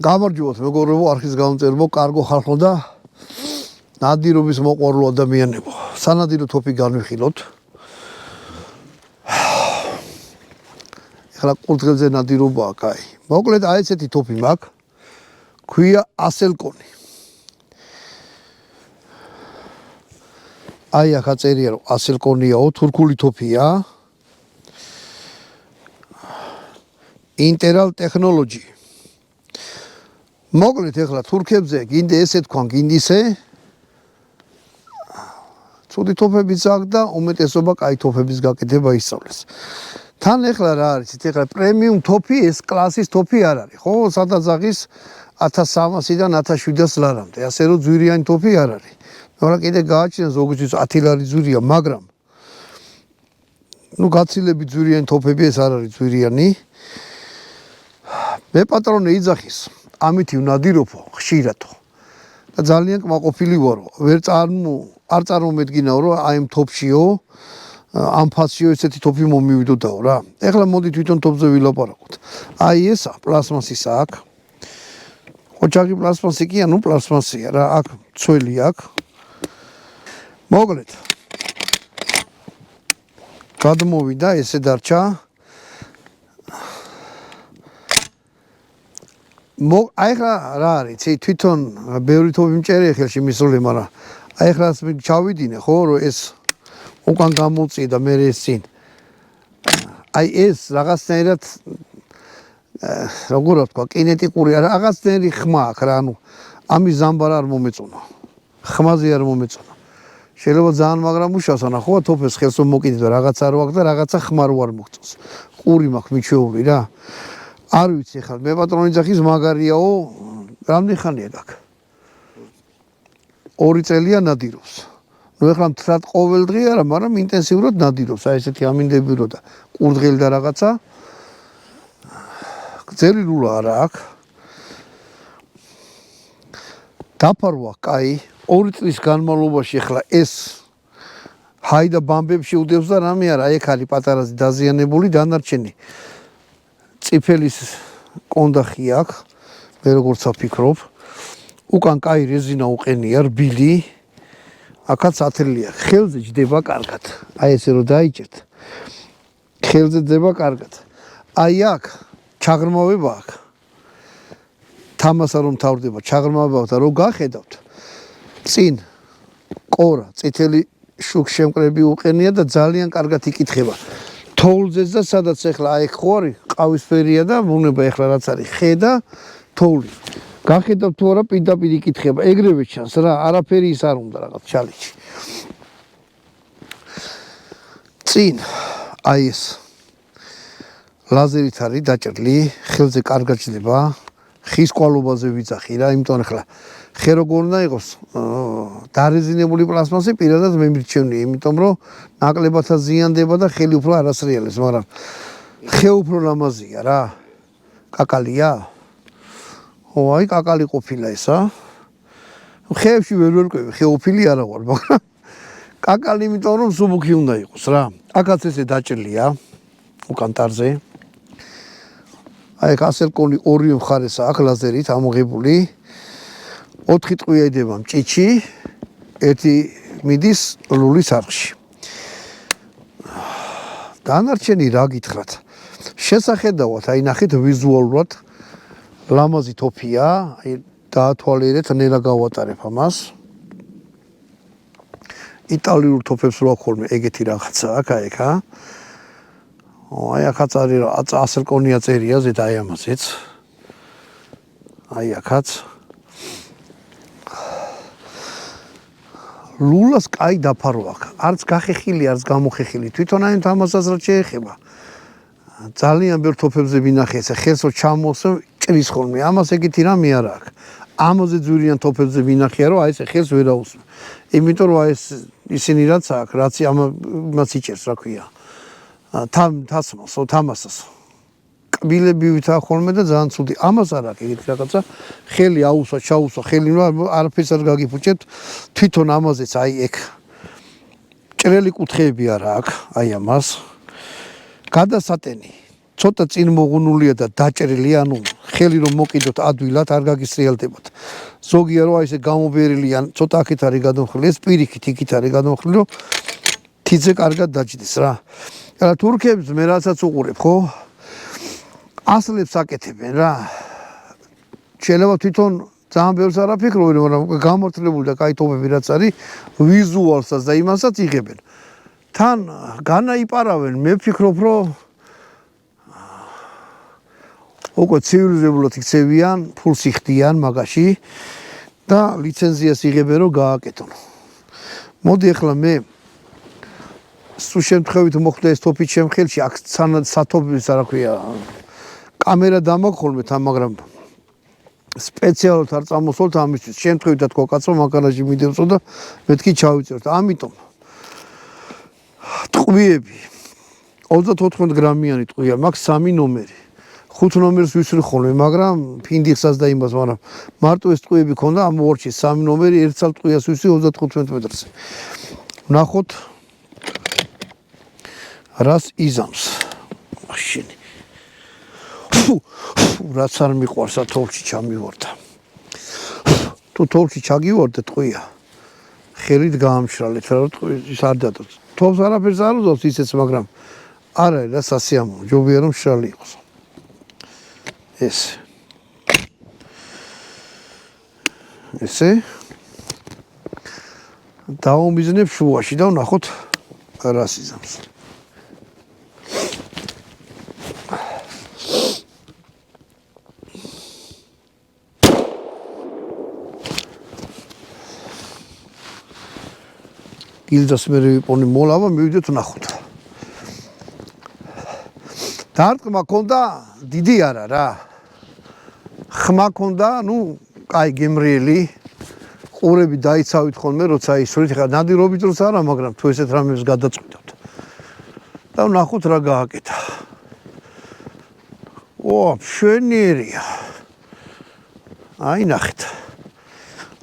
გამარჯობათ მეგობრებო, არხის გამომწერებო, კარგო ხალხო და ნადირობის მოყვარულო ადამიანებო. სანადირო თოფი განვიხილოთ. ეხლა კურდღელზე ნადირობაა, კაი. მოკლედ აი ესეთი თოფი მაქვს. ქვია ასელკონი. აი ახლა წერია რომ ასელკონიაო, თურქული თოფია. Integral technology. მოკლედ ეხლა თურქებზე გინდა ესე თქვან გინდისე ცუდი თოფებიც აქვს და უმეტესობა კაი თოფების გაკეთება ისწავლეს. თან ეხლა რა არის? ეხლა პრემიუმ თოფი ეს კლასის თოფი არ არის, ხო? სადაც აღის 1300-დან 1700 ლარამდე. ასე რომ ძვირიანი თოფი არ არის. მაგრამ კიდე გააჩნია ზოგისთვის 10 ლარი ძვირია, მაგრამ გაცილებით ძვირიანი თოფები ეს არ არის ძვირიანი. მე პატრონე იძახის ამითი ვნადირობო ხშირადო და ძალიან კმაყოფილი ვარო არ წარმომედგინაო რომ აი ამ თოფშიო ამ ფასშიო ესეთი თოფი მომივიდოდაო რა ეხლა მოდი თვითონ თოფზე ვილაპარაკოთ აი ესა პლასმასისა აქ ოჯახი პლასმასი კი ანუ პლასმასია რა აქ ცველი აქ მოკლედ გადმოვიდა ესე დარჩა აი ხა რა არის თვითონ ბევრი თოფი მჭერია ხელში მისული მაგრამ აი ხა ჩავიდინე ხო რომ ეს უკან გამოწია და მე ეს წინ აი ეს რაღაცნაირად როგორ ვთქვა კინეტიკური რაღაცნაირი ხმა აქვს რა ანუ ამის ზამბარ არ მომეწონა ხმაზე არ მომეწონა შეიძლება ძალიან მაგრამ უშავს ანა ხო თოფეს ხელს მოკიდე და რაღაცა რო აქვს და რაღაცა ხმა რო არ მოგწონს ყური მაქვს მიჩეული რა არ ვიცი ხარ მე პატრონი ძახის მაგარიაო რამდენი ხანია გაქ 2 წელია ნადირობს ნუ ეხლა მთლად ყოველდღე არა მაგრამ ინტენსიურად ნადირობს აი ესეთი ამინდები რო და კურდღელი და რაღაცა გზელი რულა არა აქვს დაფარვა კაი 2 წლის განმავლობაში ეხლა ეს ჰაიდა ბამბებში უდევს და რამე არა ეგ არის პატარაზე დაზიანებული დანარჩენი წიფელის კონდახი აქვს მე როგორც ვფიქრობ უკან კაი რეზინა უყენია რბილი აქაც ათლია ხელზე ჯდება კარგად აი ესე რომ დაიჭერთ ხელზე ჯდება კარგად აი აქ ჩაღრმავება აქვს თამასა რომ თავდება ჩაღრმავება და რო გახედავთ წინ კორა წითელი შუქშემკრები უყენია და ძალიან კარგად იკითხება თოვლზეც და სადაც ეხლა აი ხო არის ყავისფერია და ბუნება ეხლა რაც არის ხე და თოვლი გახედავ თუ არა პირდაპირ იკითხება ეგრევე ჩანს რა არაფერი ის არ უნდა რაღაც ჩალიჩი წინ აი ეს ლაზერით არის დაჭრილი ხელზე კარგად ჯდება ხის კვალობაზე ვიძახი რა იმიტომ ეხლა ხე როგორ უნდა იყოს დარეზინებული პლასმასი პირადად მე მირჩევნია იმიტომ რომ ნაკლებათა ზიანდება და ხელი უფრო არასრიალებს მაგრამ ხე უფრო ლამაზია რა კაკალია ო აი კაკალი ყოფილა ესა ხეებში ვერ ვერკვევი ხეოფილი არა ვარ მაგრამ კაკალი იმიტომ რომ სუბუქი უნდა იყოს რა აქაც ესე დაჭრილია უკანტარზე აი ასელკონი ორივე მხარესა აქ ლაზერით ამოღებული 4 ტყვია იდება მჭიჩი ერთი მიდის ლულის არხში დანარჩენი რა გითხრათ შესახედავად აი ნახეთ ვიზუალურად ლამაზი თოფია აი დაათვალიერეთ ნელა გავატარებ ამას იტალიურ თოფებს რო აქვს ხოლმე ეგეთი რაღაცა აქ აი ხა აი ახაც არის რა ასელკონია წერია ზედ აი ამაზეც აი ახაც ლულას კაი დაფარვა აქვს არც გახეხილი არც გამოხეხილი თვითონ აი თამასას რა შეეხება ძალიან ბევრ თოფებზე ვინახე ესე ხელსო ჩამოსო ჭრის ხოლმე ამას ეგეთი რამე არ აქვს ამაზე ძვირიან თოფებზე ვინახია რომ აი ეს ხელს ვერ აუსმე იმიტომ რომ აი ეს ისინი რაც აქვს რაც ამას იჭერს რა ქვია თამასას კბილები ვითა ხოლმე და ძალიან ცუდი ამას არ აქვს ეგეთი რაღაცა ხელი აუსვა ჩაუსვა ხელი არაფერს არ გაგიფუჭებთ თვითონ ამაზეც აი ეგ ჭრელი კუთხეები არა აქვს აი ამას გადასატენი ცოტა წინ მოღუნულია და დაჭრილი ანუ ხელი რომ მოკიდოთ ადვილად არ გაგისრიალდებათ. ზოგია რომ აი ესე გამობერილი ან ცოტა აქეთ არის გადამხლილი, ეს პირიქით იქით არის გადამხლილი, რომ თიძე კარგად დაჭდეს რა. რა თურქებს მე რასაც უყურებ, ხო? ასლებს აკეთებენ რა. შეიძლება თვითონ ძალიან ბევრს არ აფიქრობენ, მაგრამ გამორთლებული და კაი თობები რაც არის, ვიზუალსაც და იმასაც იღებენ. თან განაიპარავენ, მე ვფიქრობ, რომ უკვე ცივილიზებულად იქცევიან, ფულს იხდიან მაგაში და ლიცენზიას იღებენ, რომ გააკეთონ. მოდი ახლა მე სულ შემთხვევით მოხდა ეს თოფი ჩემ ხელში, აქ სათოფის რა ქვია, კამერა დამაქვს ხოლმე თან, მაგრამ სპეციალურად არ წამოსვლთ ამისთვის. შემთხვევით და თქვა კაცო მაგარაჟი მიდევსო და მეთქი ჩავიწერთ. ამიტომ ტყვიები 34 გრამიანი ტყვია, მაქვს 3 ნომერი. 5 ნომერს ვისვრი ხოლმე, მაგრამ ფინდიხსაც და იმას, მაგრამ მარტო ეს ტყვიები ქონდა ამ ვორჩი 3 ნომერი, ერთსალ ტყვიას ვისვრი 35 მეტრზე. ვნახოთ რას იზამს. მაშინ რაც არ მიყვარს თოლში ჩამივორდა. თუ თოლში ჩაგივორდე ტყვია. ხელით გაამშრალეთ, რა ტყვის არ დადოთ. თოლს არაფერს არ უძავს ისეც, მაგრამ არ არის რა სასიამოვნო, ჯობია რომ მშრალი იყოს. ესე დავუმიზნებ შუაში და ვნახოთ რას იზამს. გილდას მე ვიპონი მოლავა, მივიდეთ ვნახოთ. დარტყმა ქონდა დიდი არა რა. ხმა ქონდა, ნუ, კაი გემრიელი. ყურები დაიცავით ხოლმე, როცა ისვრით, ხა ნადირობით როც არა, მაგრამ თუ ესეთ რამებს გადაწყვიტავთ. და ვნახოთ რა გააკეთა. მშვენიერია. აი ნახეთ.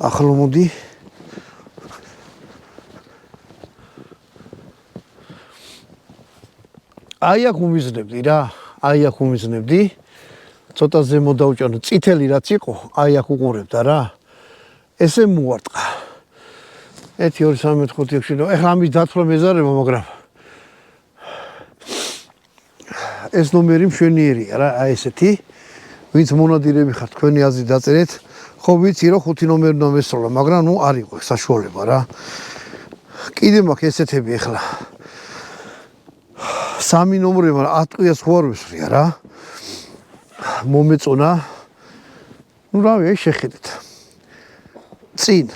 ახლა მოდი აი აქ უმიზნებდი რა, აი აქ უმიზნებდი. ცოტა ზემო დავჭანო, წითელი რაც იყო, აი აქ უყურებდა რა. ესე მოარტყა. 1 2 3 4 5 6. ეხლა ამის დათვლა მეზარება, მაგრამ ეს ნომერი მშვენიერია რა, აი ესეთი. ვინც მონადირები ხართ, თქვენი აზრი დაწერეთ. ხო ვიცი რომ 5 ნომერი უნდა მესროლა, მაგრამ ნუ არ იყო საშუალება რა. კიდე მაქვს ესეთები ეხლა. 3 ნომერი, მაგრამ 10 ტყვიას ხო არ ვესვრია რა. მომეწონა. ნუ რავი, აი შეხედეთ. წინ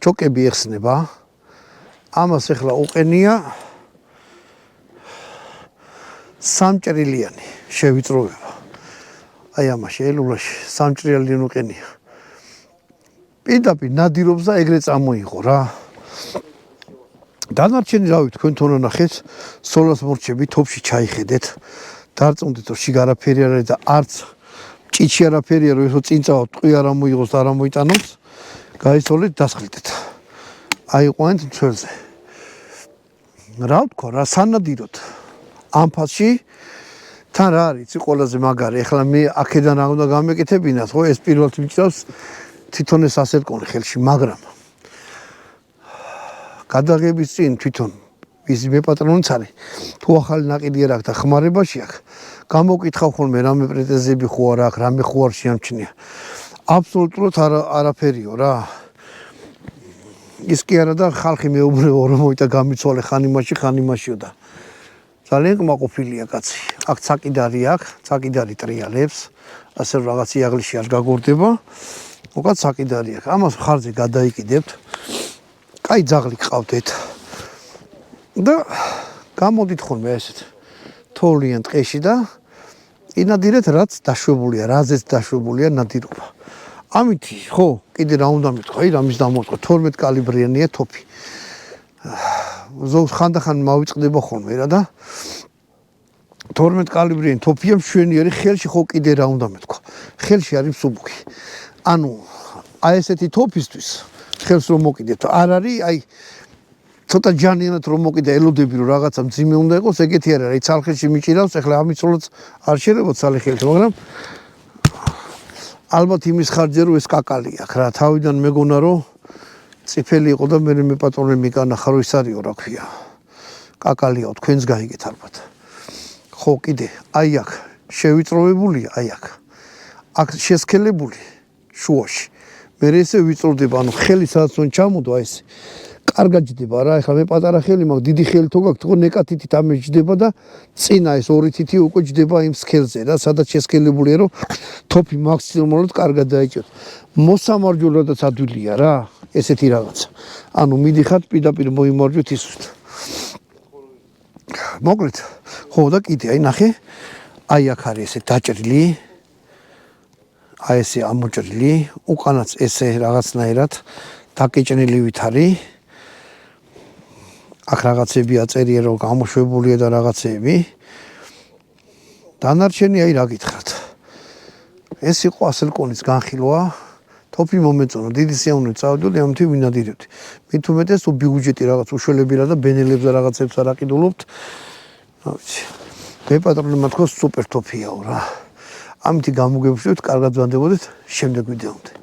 ჩოკები ეხსნება. ამას ეხლა უყენია სამჭრილიანი შევიწროვება. აი ამაში ელულაში სამჭრილიანი უყენია. პირდაპირ ნადირობს და ეგრე წამოიღო რა. დანარჩენი რავი თქვენ თვითონ ნახეთ, სოლას მორჩები თოფში ჩაიხედეთ. დარწმუნდით რომ შიგ არაფერი არ არის და არც ჭიჩი არაფერია რომ ესო წინ წავ ტყვი არ ამოიღოს და არ ამოიტანოს. გაიცოლეთ, დასხლდეთ. აიყვანეთ მცველზე. რა ვთქვა რა, სანადიროთ. ამ ფასში თან რა არის იცი ყველაზე მაგარი. ეხლა მე აქედან რა უნდა გამეკეთებინათ, ხო, ეს პირველად მიჭრავს თვითონ ეს ასერკონი ხელში, მაგრამ გადაღების წინ თვითონ ისი მე პატრონიც არის. თუ ახალი ნაყიდი არ აქვს და ხმარებაში აქვს, გამოკითხავ ხოლმე რამე პრეტენზიები ხო არ აქვს, რამე ხო არ შეამჩნია. აბსოლუტურად არაფერიო რა. ის კი არა და ხალხი მეუბნებო რომ მოიტა გამიცვალე ხან იმაშიო და ძალიან კმაყოფილია კაცი. აქ ცაკიდარი აქვს, ცაკიდარი ტრიალებს, ასე რომ რაღაც იაღლიში არ გაგორდება. უკაც ცაკიდარი აქვს. ამას ხარზე გადაიკიდებთ. კაი ძაღლი გყავდეთ. და გამოდით ხოლმე ესეთ თოვლიან ტყეში და ინადირეთ რაც დაშვებულია, რაზეც დაშვებულია ნადირობა. ამითი ხო, კიდე რა უნდა მეთქვა, აი რამის დამოწყო 12 კალიბრიანია თოფი. ზოგს ხანდახან მავიწყდება ხოლმე რა და 12 კალიბრიანი თოფია მშვენიერი ხელში ხო კიდე რა უნდა მეთქვა. ხელში არის მსუბუქი. ანუ აი ესეთი თოფისთვის ხელს რომ მოკიდეთ, არ არის აი ცოტა ჯანიანად რომ მოკიდე ელოდები რომ რაღაცა მძიმე უნდა იყოს, ეგეთი არ არის. აი ცალხეში მიჭირავს, ეხლა ამის სულაც არ შეიძლება ცალი ხელით, მაგრამ ალბათ იმის ხარჯზე რომ ეს კაკალი აქვს რა. თავიდან მეგონა რომ წიფელი იყო და მე პატრონი მიგანახა რომ ის არისო რა ქვია. კაკალიო თქვენს გაიგეთ ალბათ. ხო კიდე აი აქ შევიწროვებულია აი აქ. აქ შესქელებული შუაში. მე ესე ვიწროვდება, ანუ ხელი სადაც რომ ჩამოდო აი ეს. კარგად ჯდება რა, ეხლა მე პატარა ხელი მაქვს, დიდი ხელი თუ გაქვს, თქო ნეკათითით ამე ჯდება და წინა ეს ორი თითი უკვე ჯდება იმ სქელზე რა, სადაც შესქელებულია რომ თოფი მაქსიმალურად კარგად დაიჭიროთ. მოსამარჯველოდაც ადვილია რა, ესეთი რაღაცა. ანუ მიდიხართ პირდაპირ მოიმარჯვეთ ისვით. მოკლედ, ხო და კიდე აი ნახე, აი აქ არის ესე დაჭრილი. აი ესე ამოჭრილი, უკანაც ესე რაღაცნაირად დაკეჭნილივით არის. აქ რაღაცები აწერია რომ გამოშვებულია და რაღაცები. დანარჩენი აი რა გითხრათ. ეს იყო ასელკონის განხილვა. თოფი მომეწონა, დიდი სიამოვნებით წავედოდი, ამიტომ ვინადირებდი. მით უმეტეს თუ ბიუჯეტი რაღაც უშველები რა და ბენელებს და რაღაცებს არ აყიდულობთ. რა ვიცი. მე პატრონმა თქვა სუპერ თოფიაო რა. ამით გამოგებშვით, კარგად ვანდებოდეთ შემდეგ ვიდეომდე.